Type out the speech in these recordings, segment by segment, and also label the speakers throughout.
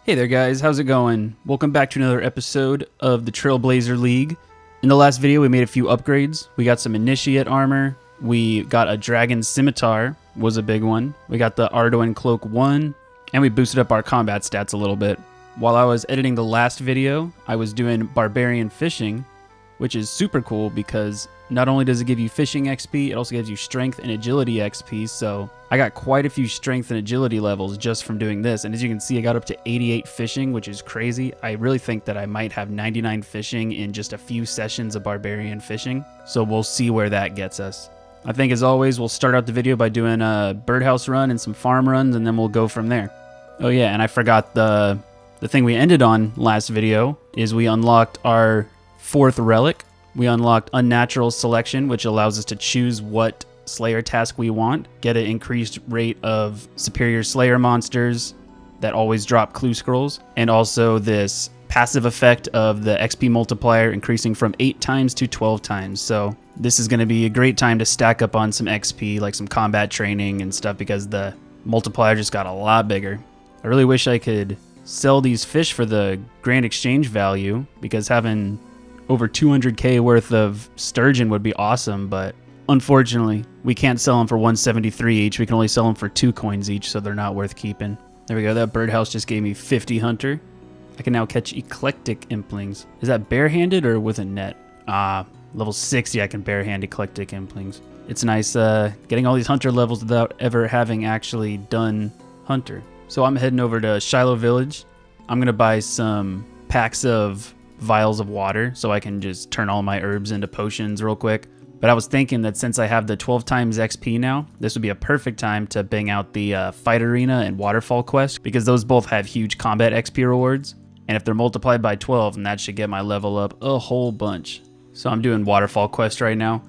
Speaker 1: Hey there guys, how's it going? Welcome back to another episode of the Trailblazer League. In the last video we made a few upgrades. We got some initiate armor, we got a dragon scimitar, was a big one. We got the Ardoin cloak 1, and we boosted up our combat stats a little bit. While I was editing the last video, I was doing barbarian fishing, which is super cool because not only does it give you fishing XP, it also gives you strength and agility XP, so I got quite a few strength and agility levels just from doing this, and as you can see I got up to 88 fishing, which is crazy. I really think that I might have 99 fishing in just a few sessions of barbarian fishing, so we'll see where that gets us. I think as always we'll start out the video by doing a birdhouse run and some farm runs, and then we'll go from there. Oh yeah, and I forgot the thing we ended on last video is we unlocked our 4th relic. We unlocked Unnatural Selection, which allows us to choose what Slayer task we want, get an increased rate of superior Slayer monsters that always drop clue scrolls, and also this passive effect of the XP multiplier increasing from 8 times to 12 times. So this is going to be a great time to stack up on some XP, like some combat training and stuff, because the multiplier just got a lot bigger. I really wish I could sell these fish for the grand exchange value, because having over 200k worth of sturgeon would be awesome, but unfortunately we can't sell them for 173 each. We can only sell them for 2 coins each, so they're not worth keeping. There we go. That birdhouse just gave me 50 hunter. I can now catch eclectic implings. Is that barehanded or with a net? Level 60 I can barehand eclectic implings. It's nice getting all these hunter levels without ever having actually done hunter. So I'm heading over to Shiloh Village. I'm gonna buy some packs of vials of water so I can just turn all my herbs into potions real quick. But I was thinking that since I have the 12 times XP now, this would be a perfect time to bang out the fight arena and waterfall quest, because those both have huge combat XP rewards, and if they're multiplied by 12, then that should get my level up a whole bunch. So I'm doing waterfall quest right now,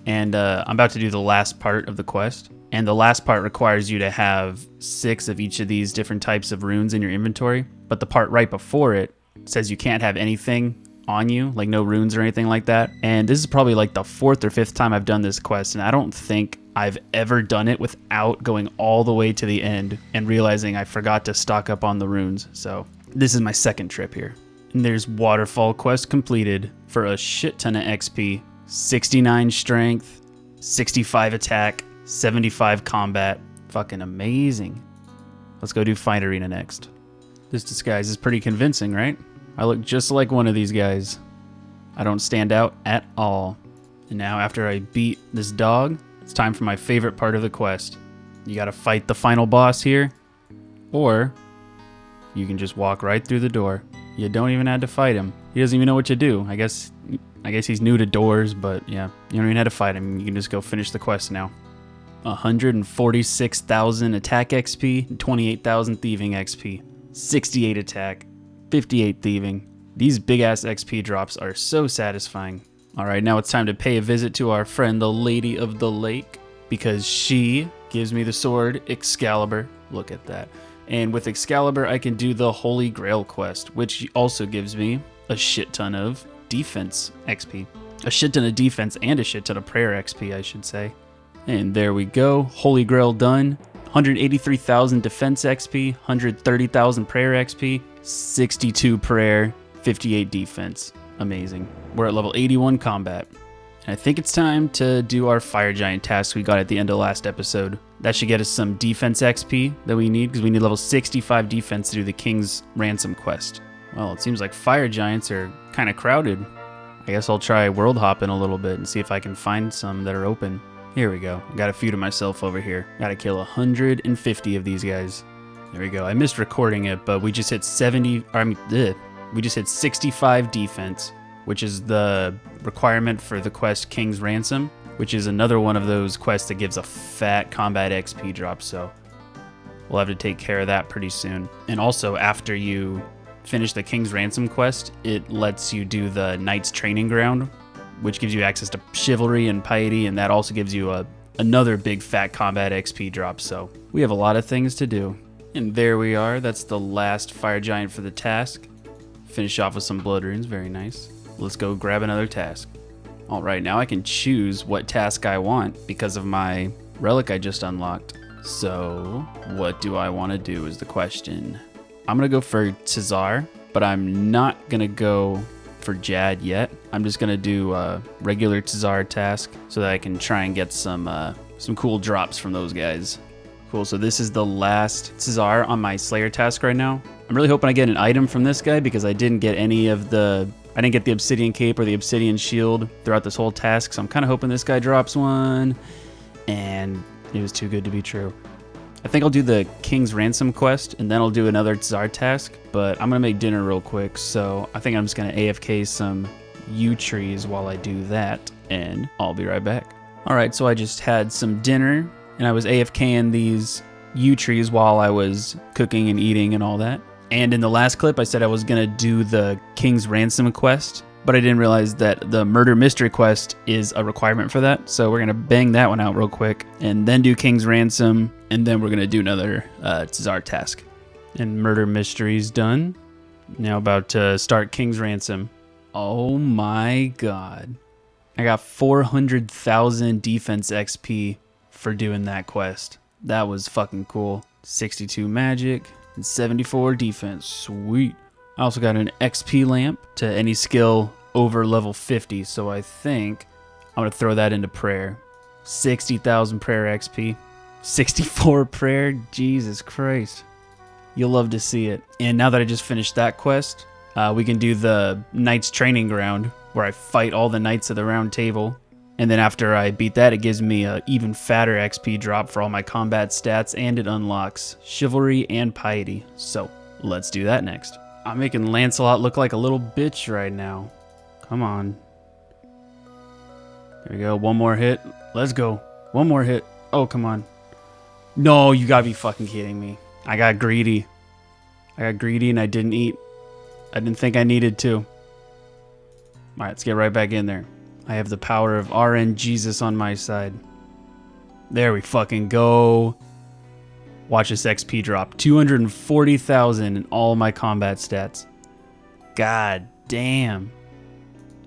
Speaker 1: and I'm about to do the last part of the quest, and the last part requires you to have 6 of each of these different types of runes in your inventory, but the part right before it says you can't have anything on you, like no runes or anything like that. And this is probably like the 4th or 5th time I've done this quest, and I don't think I've ever done it without going all the way to the end and realizing I forgot to stock up on the runes. So this is my 2nd trip here. And there's waterfall quest completed for a shit ton of XP. 69 strength, 65 attack, 75 combat. Fucking amazing. Let's go do fight arena next. This disguise is pretty convincing, right? I look just like one of these guys. I don't stand out at all. And now after I beat this dog, it's time for my favorite part of the quest. You gotta fight the final boss here, or you can just walk right through the door. You don't even have to fight him. He doesn't even know what to do. I guess he's new to doors, but yeah, you don't even have to fight him. You can just go finish the quest now. 146,000 attack XP, and 28,000 thieving XP. 68 attack, 58 thieving. These big ass XP drops are so satisfying. Alright, now it's time to pay a visit to our friend the Lady of the Lake, because she gives me the sword Excalibur. Look at that. And with Excalibur I can do the Holy Grail quest, which also gives me a shit ton of defense XP. A shit ton of defense and a shit ton of prayer XP, I should say. And there we go, Holy Grail done. 183,000 defense XP, 130,000 prayer XP, 62 prayer, 58 defense. Amazing. We're at level 81 combat. And I think it's time to do our fire giant task we got at the end of last episode. That should get us some defense XP that we need, because we need level 65 defense to do the King's Ransom quest. Well, it seems like fire giants are kind of crowded. I guess I'll try world hopping a little bit and see if I can find some that are open. Here we go. I got a few to myself over here. Gotta kill 150 of these guys. There we go. I missed recording it, but we just hit 65 defense, which is the requirement for the quest King's Ransom, which is another one of those quests that gives a fat combat XP drop, so we'll have to take care of that pretty soon. And also, after you finish the King's Ransom quest, it lets you do the Knight's Training Ground, which gives you access to chivalry and piety, and that also gives you another big fat combat XP drop, so we have a lot of things to do. And there we are. That's the last fire giant for the task. Finish off with some blood runes. Very nice. Let's go grab another task. Alright, now I can choose what task I want because of my relic I just unlocked. So what do I want to do is the question. I'm going to go for Cesar, but I'm not going to go for Jad yet. I'm just going to do a regular Cesar task so that I can try and get some cool drops from those guys. Cool, so this is the last Cesar on my Slayer task right now. I'm really hoping I get an item from this guy because I didn't get I didn't get the Obsidian Cape or the Obsidian Shield throughout this whole task, so I'm kind of hoping this guy drops one, and it was too good to be true. I think I'll do the King's Ransom quest, and then I'll do another Cesar task, but I'm going to make dinner real quick, so I think I'm just going to AFK some yew trees while I do that, and I'll be right back. Alright, so I just had some dinner, and I was AFKing these yew trees while I was cooking and eating and all that. And in the last clip, I said I was going to do the King's Ransom quest, but I didn't realize that the Murder Mystery quest is a requirement for that. So we're going to bang that one out real quick, and then do King's Ransom, and then we're going to do another Cesar task. And Murder Mystery's done. Now about to start King's Ransom. Oh my god. I got 400,000 defense XP for doing that quest. That was fucking cool. 62 magic and 74 defense. Sweet. I also got an XP lamp to any skill over level 50, so I think I'm going to throw that into prayer. 60,000 prayer XP. 64 prayer. Jesus Christ. You'll love to see it. And now that I just finished that quest, we can do the Knights Training Ground, where I fight all the Knights of the Round Table. And then after I beat that, it gives me an even fatter XP drop for all my combat stats, and it unlocks Chivalry and Piety. So, let's do that next. I'm making Lancelot look like a little bitch right now. Come on. There we go, one more hit. Let's go. One more hit. Oh, come on. No, you gotta be fucking kidding me. I got greedy. And I didn't eat. I didn't think I needed to. Alright, let's get right back in there. I have the power of RN Jesus on my side. There we fucking go. Watch this XP drop. 240,000 in all my combat stats. God damn.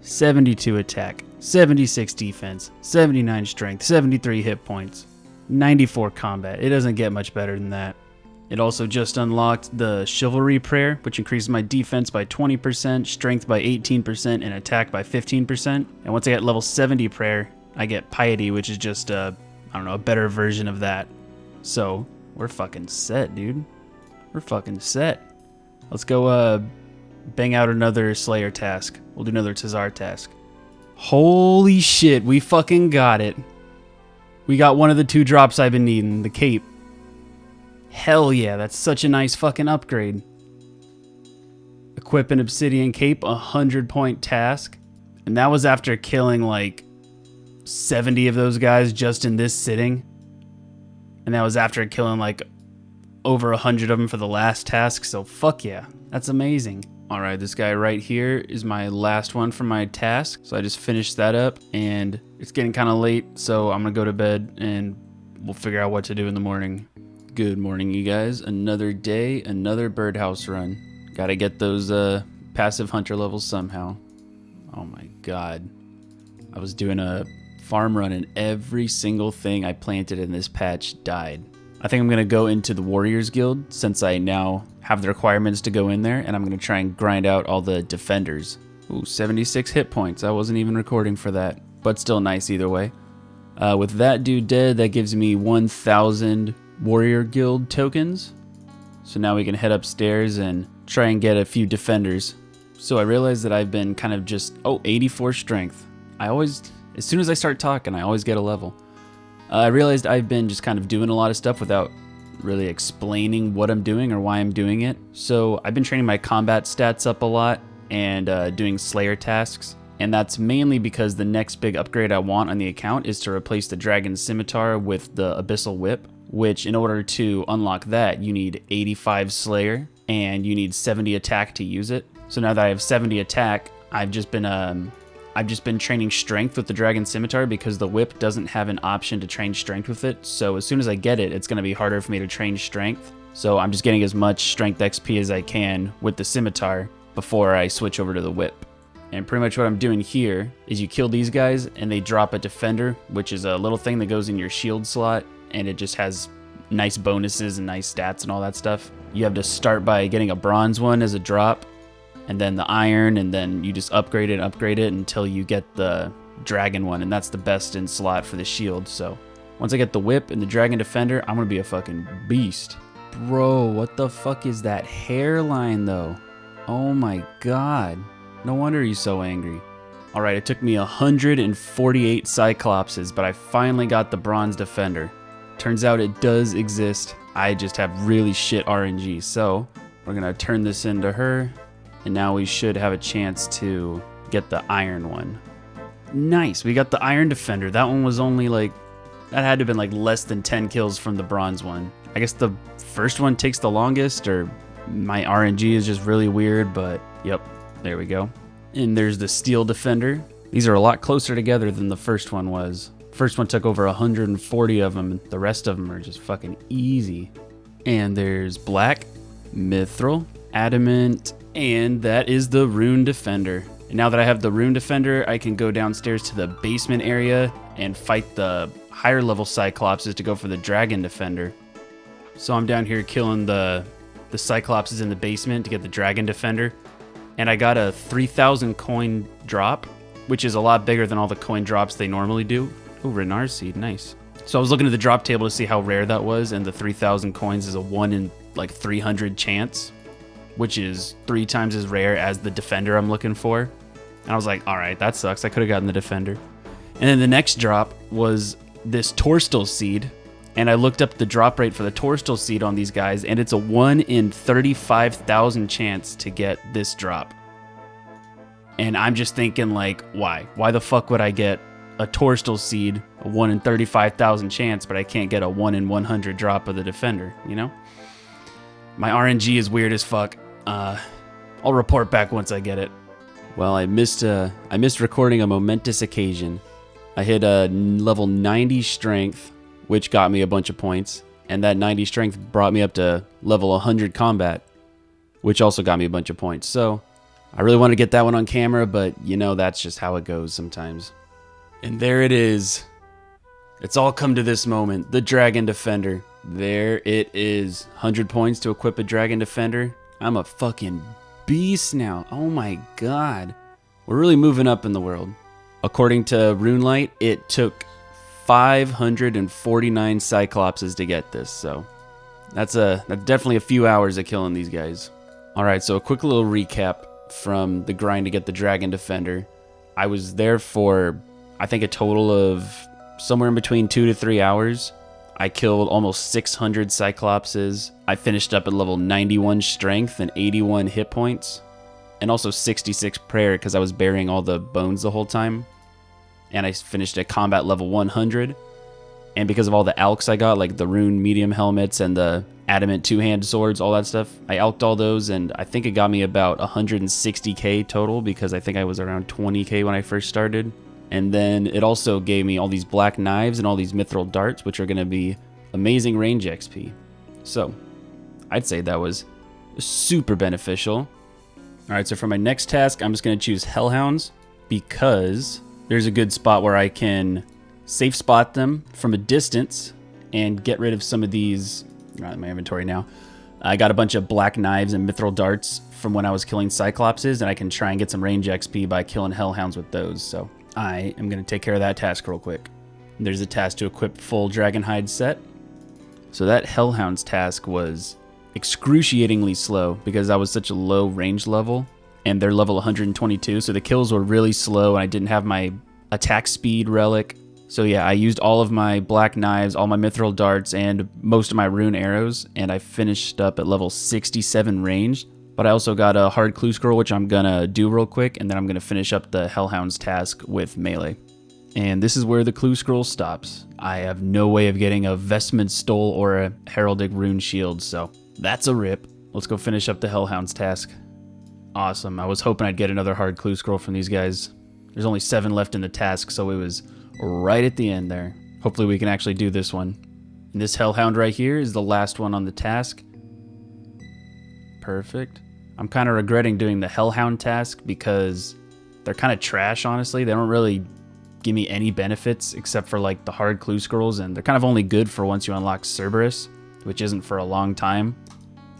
Speaker 1: 72 attack, 76 defense, 79 strength, 73 hit points, 94 combat. It doesn't get much better than that. It also just unlocked the Chivalry Prayer, which increases my defense by 20%, strength by 18%, and attack by 15%. And once I get level 70 Prayer, I get Piety, which is just a better version of that. So, we're fucking set, dude. We're fucking set. Let's go bang out another Slayer task. We'll do another Cesar task. Holy shit, we fucking got it. We got one of the two drops I've been needing, the cape. Hell yeah, that's such a nice fucking upgrade. Equip an Obsidian Cape, 100-point task. And that was after killing like 70 of those guys just in this sitting. And that was after killing like over 100 of them for the last task, so fuck yeah, that's amazing. Alright, this guy right here is my last one for my task, so I just finished that up, and it's getting kind of late, so I'm gonna go to bed, and we'll figure out what to do in the morning. Good morning, you guys. Another day, another birdhouse run. Gotta get those passive hunter levels somehow. Oh my god. I was doing a farm run and every single thing I planted in this patch died. I think I'm going to go into the Warriors Guild since I now have the requirements to go in there, and I'm going to try and grind out all the defenders. Ooh, 76 hit points. I wasn't even recording for that, but still nice either way. With that dude dead, that gives me 1,000 Warrior Guild tokens. So now we can head upstairs and try and get a few defenders. So I realized that I've been kind of just, 84 strength. As soon as I start talking, I always get a level. I realized I've been just kind of doing a lot of stuff without really explaining what I'm doing or why I'm doing it. So I've been training my combat stats up a lot and doing Slayer tasks. And that's mainly because the next big upgrade I want on the account is to replace the Dragon Scimitar with the Abyssal Whip, which in order to unlock that, you need 85 Slayer and you need 70 attack to use it. So now that I have 70 attack, I've just been training strength with the Dragon Scimitar because the whip doesn't have an option to train strength with it. So as soon as I get it, it's going to be harder for me to train strength. So I'm just getting as much strength XP as I can with the Scimitar before I switch over to the whip. And pretty much what I'm doing here is you kill these guys and they drop a defender, which is a little thing that goes in your shield slot, and it just has nice bonuses and nice stats and all that stuff. You have to start by getting a bronze one as a drop, and then the iron, and then you just upgrade it until you get the dragon one, and that's the best in slot for the shield. So once I get the whip and the dragon defender, I'm gonna be a fucking beast. Bro, what the fuck is that hairline though? Oh my god. No wonder he's so angry. Alright, it took me 148 Cyclopses, but I finally got the bronze defender. Turns out it does exist. I just have really shit RNG. So we're gonna turn this into her, and now we should have a chance to get the iron one. Nice, we got the iron defender. That one was only like, that had to have been like less than 10 kills from the bronze one. I guess the first one takes the longest, or my RNG is just really weird, but yep, there we go. And there's the steel defender. These are a lot closer together than the first one was. First one took over 140 of them, and the rest of them are just fucking easy. And there's black, mithril, adamant, and that is the rune defender. And now that I have the rune defender, I can go downstairs to the basement area and fight the higher level Cyclopses to go for the dragon defender. So I'm down here killing the Cyclopses in the basement to get the dragon defender. And I got a 3,000 coin drop, which is a lot bigger than all the coin drops they normally do. Oh, Renar seed, nice. So I was looking at the drop table to see how rare that was, and the 3,000 coins is a 1 in like 300 chance, which is 3 times as rare as the defender I'm looking for. And I was like, all right, that sucks. I could have gotten the defender. And then the next drop was this Torstal seed, and I looked up the drop rate for the Torstal seed on these guys, and it's a 1 in 35,000 chance to get this drop. And I'm just thinking, like, why? Why the fuck would I get a Torstal seed, a 1 in 35,000 chance, but I can't get a 1 in 100 drop of the defender, you know? My RNG is weird as fuck. I'll report back once I get it. Well, I missed recording a momentous occasion. I hit a level 90 strength, which got me a bunch of points, and that 90 strength brought me up to level 100 combat, which also got me a bunch of points. So I really want to get that one on camera, but you know, that's just how it goes sometimes. And there it is. It's all come to this moment. The dragon defender. There it is. 100 points to equip a dragon defender. I'm a fucking beast now. Oh my god. We're really moving up in the world. According to RuneLight, it took 549 Cyclopses to get this, so that's definitely a few hours of killing these guys. Alright, so a quick little recap from the grind to get the dragon defender. I was there for, I think, a total of somewhere in between 2 to 3 hours. I killed almost 600 Cyclopses. I finished up at level 91 strength and 81 hit points, and also 66 prayer because I was burying all the bones the whole time. And I finished at combat level 100. And because of all the alks I got, like the rune medium helmets and the adamant two-hand swords, all that stuff, I alked all those, and I think it got me about 160k total, because I think I was around 20k when I first started. And then it also gave me all these black knives and all these mithril darts, which are going to be amazing range XP. So I'd say that was super beneficial. Alright, so for my next task, I'm just going to choose Hellhounds, because there's a good spot where I can safe spot them from a distance and get rid of some of these. Not in my inventory now. I got a bunch of black knives and mithril darts from when I was killing Cyclopses, and I can try and get some range XP by killing Hellhounds with those. So I am going to take care of that task real quick. There's a task to equip full dragon hide set. So that Hellhounds task was excruciatingly slow because I was such a low range level, and they're level 122, so the kills were really slow, and I didn't have my attack speed relic. So yeah, I used all of my black knives, all my mithril darts, and most of my rune arrows, and I finished up at level 67 range. But I also got a hard clue scroll, which I'm gonna do real quick, and then I'm gonna finish up the Hellhounds task with melee. And this is where the clue scroll stops. I have no way of getting a vestment stole or a heraldic rune shield, so that's a rip. Let's go finish up the Hellhounds task. Awesome. I was hoping I'd get another hard clue scroll from these guys. There's only 7 left in the task, so it was right at the end there. Hopefully we can actually do this one. And this Hellhound right here is the last one on the task. Perfect. I'm kind of regretting doing the Hellhound task because they're kind of trash, honestly. They don't really give me any benefits except for like the hard clue scrolls, and they're kind of only good for once you unlock Cerberus. which isn't for a long time.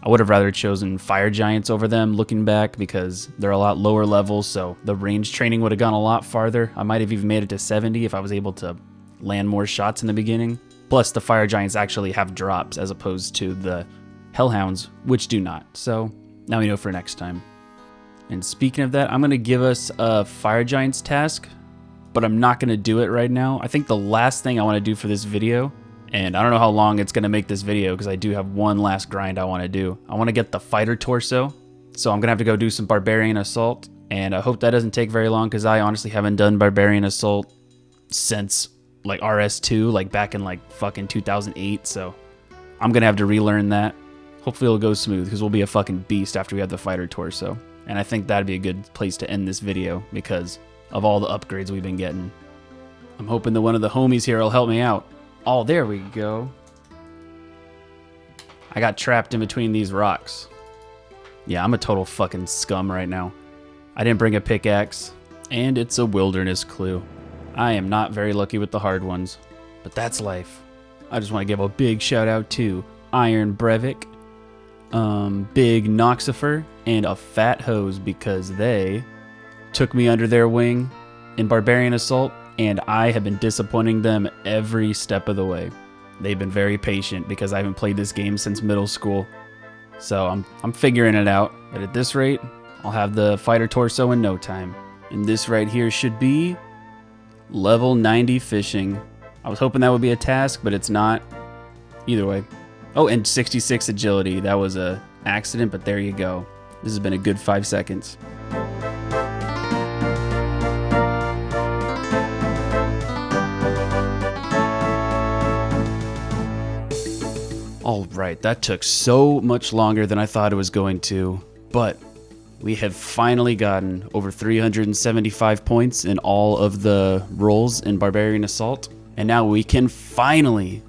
Speaker 1: I would have rather chosen fire giants over them looking back because they're a lot lower levels, so the range training would have gone a lot farther. I might have even made it to 70 if I was able to land more shots in the beginning. Plus, the fire giants actually have drops as opposed to the hellhounds, which do not. So now we know for next time. And speaking of that, I'm going to give us a fire giants task, but I'm not going to do it right now. I think the last thing I want to do for this video, and I don't know how long it's going to make this video because I do have one last grind I want to do. I want to get the fighter torso, so I'm going to have to go do some barbarian assault, and I hope that doesn't take very long because I honestly haven't done barbarian assault since like RS2, like back in like fucking 2008, so I'm going to have to relearn that. Hopefully it'll go smooth because we'll be a fucking beast after we have the fighter torso, and I think that'd be a good place to end this video because of all the upgrades we've been getting. I'm hoping that one of the homies here will help me out. Oh, there we go. I got trapped in between these rocks. Yeah, I'm a total fucking scum right now. I didn't bring a pickaxe, and it's a wilderness clue. I am not very lucky with the hard ones, but that's life. I just want to give a big shout out to Iron Brevik, Big Noxifer, and a Fat Hose because they took me under their wing in Barbarian Assault, and I have been disappointing them every step of the way. They've been very patient because I haven't played this game since middle school. So I'm figuring it out, but at this rate, I'll have the fighter torso in no time. And this right here should be level 90 fishing. I was hoping that would be a task, but it's not. Either way. Oh, and 66 agility. That was a accident, but there you go. This has been a good 5 seconds. Alright, that took so much longer than I thought it was going to, but we have finally gotten over 375 points in all of the roles in Barbarian Assault, and now we can finally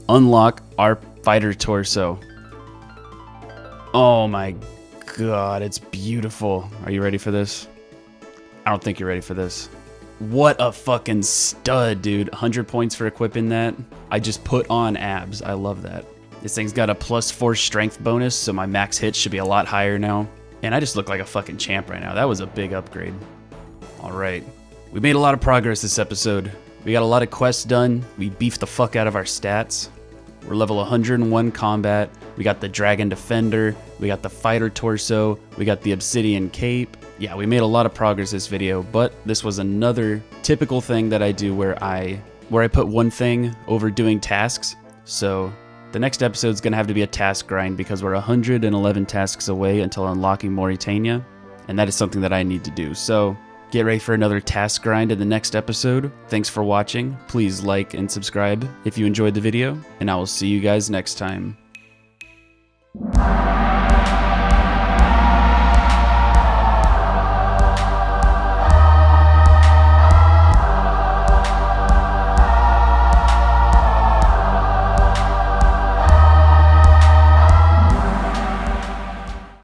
Speaker 1: unlock our fighter torso. Oh my god, it's beautiful. Are you ready for this? I don't think you're ready for this. What a fucking stud, dude. 100 points for equipping that. I just put on abs. I love that. This thing's got a +4 strength bonus, so my max hits should be a lot higher now. And I just look like a fucking champ right now. That was a big upgrade. Alright. We made a lot of progress this episode. We got a lot of quests done. We beefed the fuck out of our stats. We're level 101 combat. We got the Dragon Defender. We got the Fighter Torso. We got the Obsidian Cape. Yeah, we made a lot of progress this video, but this was another typical thing that I do where I put one thing over doing tasks. So the next episode's gonna have to be a task grind because we're 111 tasks away until unlocking Mauritania, and that is something that I need to do. So get ready for another task grind in the next episode. Thanks for watching. Please like and subscribe if you enjoyed the video, and I will see you guys next time.